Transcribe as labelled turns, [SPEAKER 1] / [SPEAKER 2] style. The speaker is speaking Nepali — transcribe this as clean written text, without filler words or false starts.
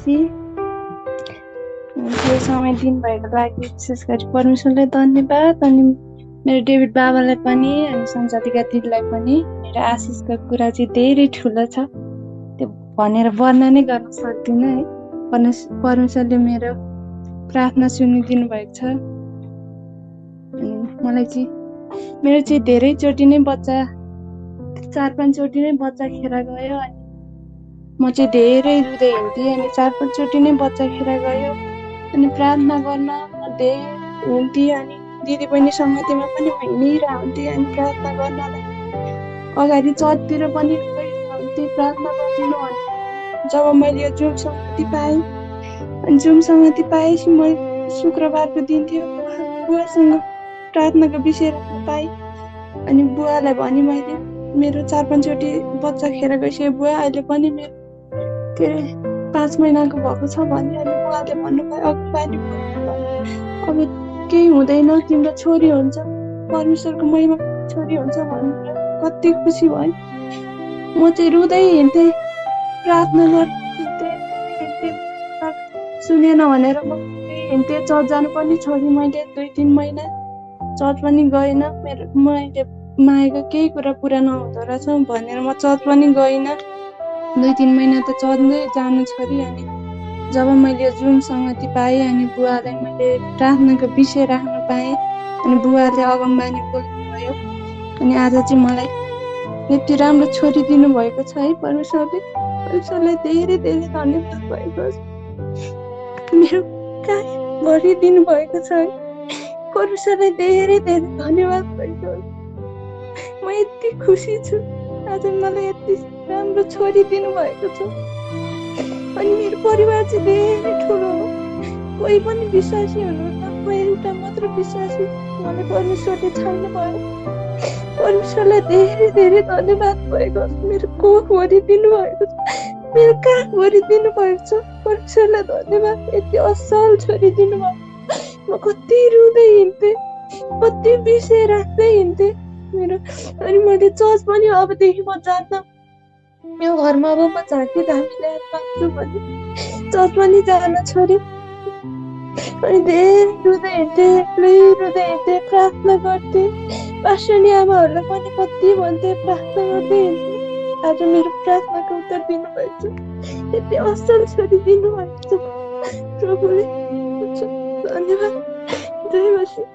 [SPEAKER 1] मसी यो समय दिनुभएको लागि विशेष गरी परमेश्वरलाई धन्यवाद। अनि मेरो डेभिड बाबालाई पनि अनि सञ्चालिका दिदीलाई पनि मेरो आशिषको कुरा चाहिँ धेरै ठुलो छ, त्यो भनेर वर्णनै गर्न सक्दिनँ है। परमेश्वरले मेरो प्रार्थना सुनिदिनु भएको छ। अनि मलाई चाहिँ मेरो चाहिँ धेरैचोटि नै बच्चा 4-5 चोटि नै बच्चा खेर गयो। अनि म चाहिँ धेरै रुँदै हिँड्थेँ। अनि 4-5 चोटि नै बच्चा खेर गयो। अनि प्रार्थना गर्न म धेरै हुन्थेँ। अनि दिदी बहिनी सङ्गतिमा पनि म हिँडिरहन्थेँ। अनि प्रार्थना गर्नलाई अगाडि चर्चतिर पनि गइरहन्थेँ प्रार्थना गरिदिनु भने। जब मैले यो जुम सङ्गति पाएँ, अनि जुम सङ्गति पाएपछि मैले शुक्रबारको दिन थियो, बुवासँग प्रार्थनाको विषय राख्न पाएँ। अनि बुवालाई भने मैले मेरो 4-5 चोटि बच्चा खेर गइसक्यो बुवा, अहिले पनि मेरो के अरे 5 महिनाको भएको छ भने। अनि बुवाले भन्नुभयो अब केही हुँदैन, तिम्रो छोरी हुन्छ, परमेश्वरको महिमा छोरी हुन्छ भनेर कति खुसी भयो। म चाहिँ रुँदै हिँड्थेँ, प्रार्थना गर्दै सुनेन भनेर म हिँड्थेँ। चर्च जानु पनि छोडेँ मैले 2-3 महिना चर्च पनि गएन। मैले मागेको केही कुरा पुरा नहुँदो रहेछ भनेर म चर्च पनि गइनँ। 2-3 महिना त चर्चै जानु छोडेँ। अनि जब मैले जुम सङ्गति पाएँ, अनि बुवालाई मैले प्रार्थनाको विषय राख्न पाएँ। अनि बुवाले अगमबानी बोल्नुभयो। अनि आज चाहिँ मलाई यति राम्रो छोरी दिनुभएको छ है परमेश्वरलाई धेरै धेरै धन्यवाद भएको छ। मेरो काम गरिदिनु भएको छ है परमेश्वरलाई धेरै धेरै धन्यवाद भएको छ। म यति खुसी छु, आज मलाई यति राम्रो छोरी दिनुभएको छ। अनि मेरो परिवार चाहिँ धेरै ठुलो हो, कोही पनि विश्वासी हुनुहुन्न, म एउटा मात्र विश्वासी। मलाई परमेश्वरले छान्नु भयो, परमेश्वरलाई धेरै धेरै धन्यवाद भएको छ। मेरो कोख भरिदिनु भएको छ, मेरो काख भरिदिनु भएको छ। परमेश्वरलाई धन्यवाद, यति असल छोरी दिनुभयो। म कति रुँदै हिँड्थेँ, कति विषय राख्दै हिँड्थेँ मेरो। अनि मैले चर्च पनि अबदेखि म जान्न, यो घरमा अब म झाँक्री धामी ल्याएर बाँच्छु भने चर्च पनि जान छोडेँ। अनि धेरै रुँदै हिँड्थेँ, रुँदै हिँड्थेँ, प्रार्थना गर्थेँ। पास्टरनी आमाहरूलाई पनि कति भन्थेँ, प्रार्थना गर्दै हिँड्थेँ। आज मेरो प्रार्थनाको उत्तर दिनुभएको छ, यति असल छोरी दिनुभएको छ प्रभुले। धन्यवाद। जय मसीह।